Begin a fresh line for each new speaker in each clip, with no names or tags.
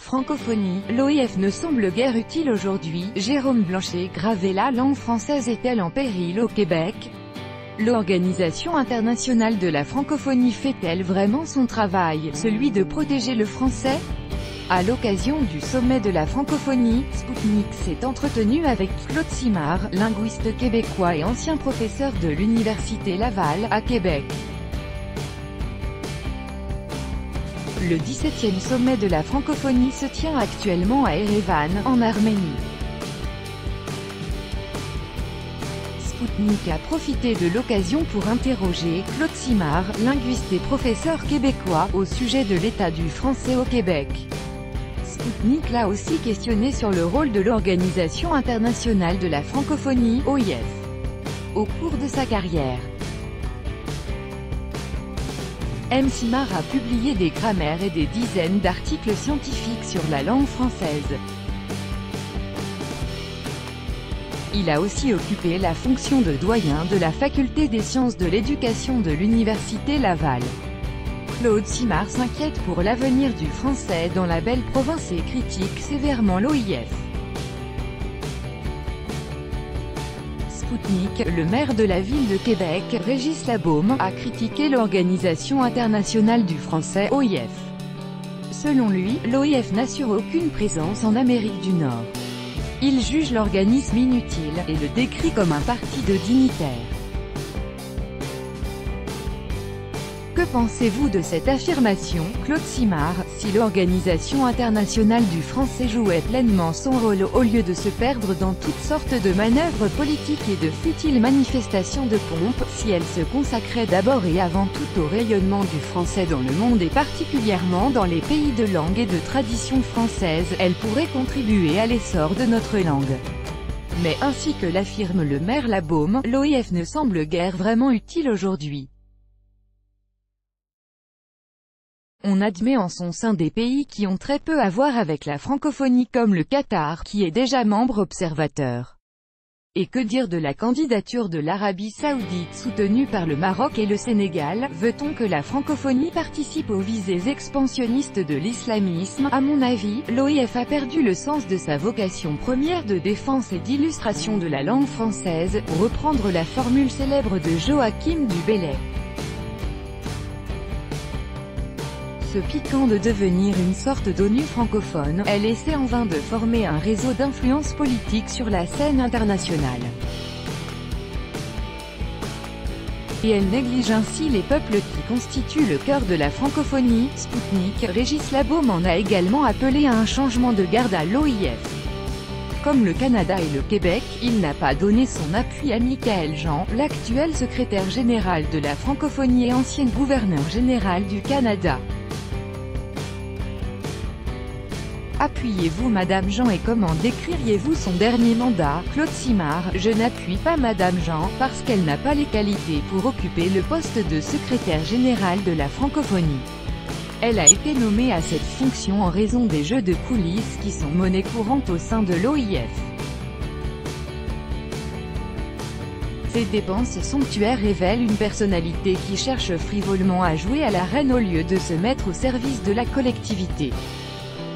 Francophonie, l'OIF ne semble guère utile aujourd'hui. Jérôme Blanchet, graver la langue française est-elle en péril au Québec? L'Organisation internationale de la francophonie fait-elle vraiment son travail, celui de protéger le français? À l'occasion du sommet de la francophonie, Spoutnik s'est entretenu avec Claude Simard, linguiste québécois et ancien professeur de l'Université Laval, à Québec. Le 17e sommet de la francophonie se tient actuellement à Erevan, en Arménie. Spoutnik a profité de l'occasion pour interroger Claude Simard, linguiste et professeur québécois, au sujet de l'état du français au Québec. Spoutnik l'a aussi questionné sur le rôle de l'Organisation internationale de la francophonie, OIF, au cours de sa carrière. M. Simard a publié des grammaires et des dizaines d'articles scientifiques sur la langue française. Il a aussi occupé la fonction de doyen de la faculté des sciences de l'éducation de l'Université Laval. Claude Simard s'inquiète pour l'avenir du français dans la belle province et critique sévèrement l'OIF. Spoutnik, le maire de la ville de Québec, Régis Labaume, a critiqué l'Organisation internationale du français, OIF. Selon lui, l'OIF n'assure aucune présence en Amérique du Nord. Il juge l'organisme inutile, et le décrit comme un parti de dignitaires. Que pensez-vous de cette affirmation, Claude Simard? Si l'Organisation internationale du français jouait pleinement son rôle au lieu de se perdre dans toutes sortes de manœuvres politiques et de futiles manifestations de pompe, si elle se consacrait d'abord et avant tout au rayonnement du français dans le monde et particulièrement dans les pays de langue et de tradition française, elle pourrait contribuer à l'essor de notre langue. Mais ainsi que l'affirme le maire Labaume, l'OIF ne semble guère vraiment utile aujourd'hui. On admet en son sein des pays qui ont très peu à voir avec la francophonie comme le Qatar, qui est déjà membre observateur. Et que dire de la candidature de l'Arabie Saoudite soutenue par le Maroc et le Sénégal? Veut-on que la francophonie participe aux visées expansionnistes de l'islamisme? À mon avis, l'OIF a perdu le sens de sa vocation première de défense et d'illustration de la langue française, pour reprendre la formule célèbre de Joachim du Bellay. Se piquant de devenir une sorte d'ONU francophone, elle essaie en vain de former un réseau d'influence politique sur la scène internationale. Et elle néglige ainsi les peuples qui constituent le cœur de la francophonie. Spoutnik, Régis Labaume en a également appelé à un changement de garde à l'OIF. Comme le Canada et le Québec, il n'a pas donné son appui à Michaël Jean, l'actuel secrétaire général de la francophonie et ancien gouverneur général du Canada. Appuyez-vous Madame Jean et comment décririez-vous son dernier mandat? Claude Simard, je n'appuie pas Madame Jean, parce qu'elle n'a pas les qualités pour occuper le poste de secrétaire général de la francophonie. Elle a été nommée à cette fonction en raison des jeux de coulisses qui sont monnaie courante au sein de l'OIF. Ces dépenses somptuaires révèlent une personnalité qui cherche frivolement à jouer à la reine au lieu de se mettre au service de la collectivité.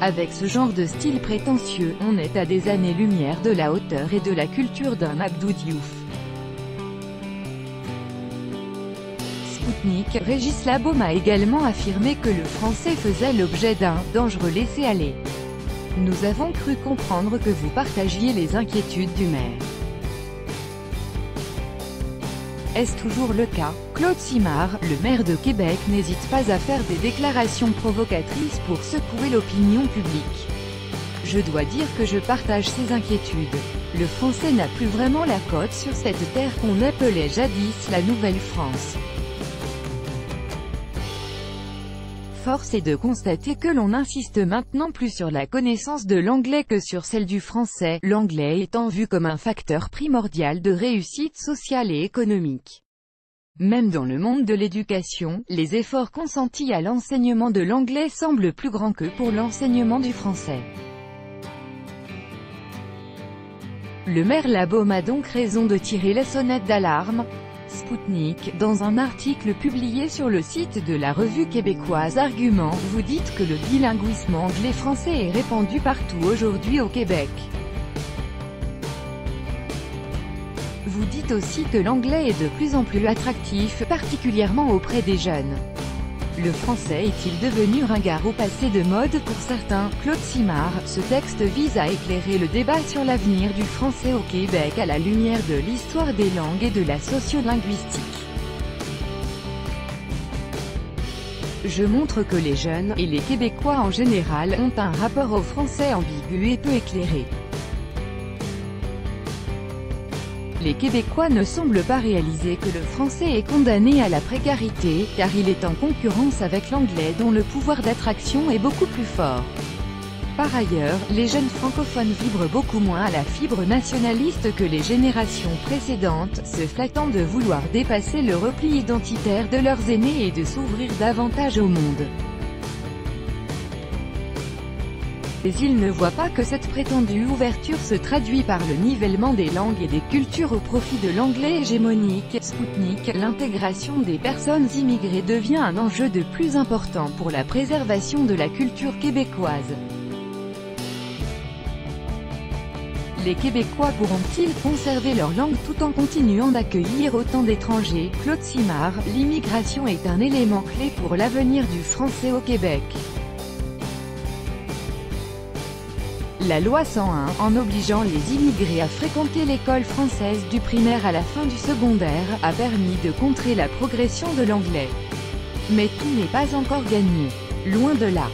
Avec ce genre de style prétentieux, on est à des années-lumière de la hauteur et de la culture d'un Abdou Diouf. Spoutnik, Régis Labaume a également affirmé que le français faisait l'objet d'un « dangereux laisser-aller ». Nous avons cru comprendre que vous partagiez les inquiétudes du maire. Est-ce toujours le cas? Claude Simard, le maire de Québec, n'hésite pas à faire des déclarations provocatrices pour secouer l'opinion publique. Je dois dire que je partage ces inquiétudes. Le français n'a plus vraiment la cote sur cette terre qu'on appelait jadis la Nouvelle-France. Force est de constater que l'on insiste maintenant plus sur la connaissance de l'anglais que sur celle du français, l'anglais étant vu comme un facteur primordial de réussite sociale et économique. Même dans le monde de l'éducation, les efforts consentis à l'enseignement de l'anglais semblent plus grands que pour l'enseignement du français. Le maire Labaume a donc raison de tirer la sonnette d'alarme. Spoutnik, dans un article publié sur le site de la revue québécoise Argument, vous dites que le bilinguisme anglais-français est répandu partout aujourd'hui au Québec. Vous dites aussi que l'anglais est de plus en plus attractif, particulièrement auprès des jeunes. Le français est-il devenu ringard ou passé de mode pour certains? Claude Simard, ce texte vise à éclairer le débat sur l'avenir du français au Québec à la lumière de l'histoire des langues et de la sociolinguistique. Je montre que les jeunes, et les Québécois en général, ont un rapport au français ambigu et peu éclairé. Les Québécois ne semblent pas réaliser que le français est condamné à la précarité, car il est en concurrence avec l'anglais dont le pouvoir d'attraction est beaucoup plus fort. Par ailleurs, les jeunes francophones vibrent beaucoup moins à la fibre nationaliste que les générations précédentes, se flattant de vouloir dépasser le repli identitaire de leurs aînés et de s'ouvrir davantage au monde. Mais ils ne voient pas que cette prétendue ouverture se traduit par le nivellement des langues et des cultures au profit de l'anglais hégémonique. Spoutnik, l'intégration des personnes immigrées devient un enjeu de plus important pour la préservation de la culture québécoise. Les Québécois pourront-ils conserver leur langue tout en continuant d'accueillir autant d'étrangers? Claude Simard, l'immigration est un élément clé pour l'avenir du français au Québec. La loi 101, en obligeant les immigrés à fréquenter l'école française du primaire à la fin du secondaire, a permis de contrer la progression de l'anglais. Mais tout n'est pas encore gagné. Loin de là.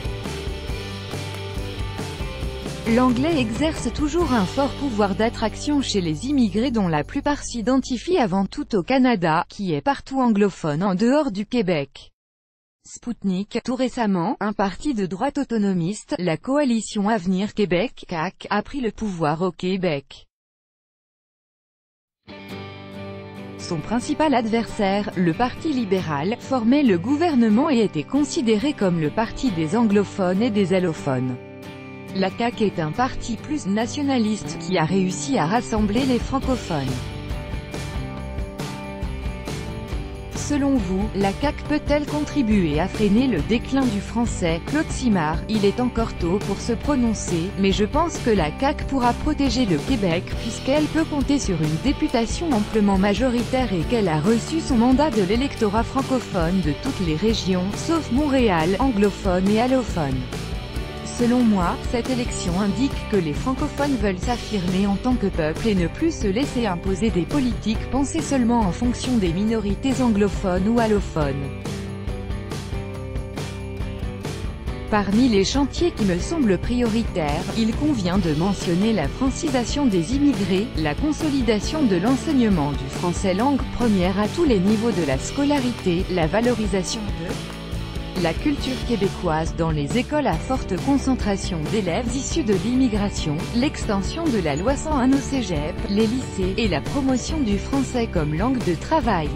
L'anglais exerce toujours un fort pouvoir d'attraction chez les immigrés dont la plupart s'identifient avant tout au Canada, qui est partout anglophone en dehors du Québec. Spoutnik. Tout récemment, un parti de droite autonomiste, la Coalition Avenir Québec, CAQ, a pris le pouvoir au Québec. Son principal adversaire, le Parti libéral, formait le gouvernement et était considéré comme le parti des anglophones et des allophones. La CAQ est un parti plus nationaliste qui a réussi à rassembler les francophones. Selon vous, la CAQ peut-elle contribuer à freiner le déclin du français? Claude Simard, il est encore tôt pour se prononcer, mais je pense que la CAQ pourra protéger le Québec puisqu'elle peut compter sur une députation amplement majoritaire et qu'elle a reçu son mandat de l'électorat francophone de toutes les régions, sauf Montréal, anglophone et allophone. Selon moi, cette élection indique que les francophones veulent s'affirmer en tant que peuple et ne plus se laisser imposer des politiques pensées seulement en fonction des minorités anglophones ou allophones. Parmi les chantiers qui me semblent prioritaires, il convient de mentionner la francisation des immigrés, la consolidation de l'enseignement du français langue première à tous les niveaux de la scolarité, la valorisation de la culture québécoise dans les écoles à forte concentration d'élèves issus de l'immigration, l'extension de la loi 101 au cégep, les lycées, et la promotion du français comme langue de travail.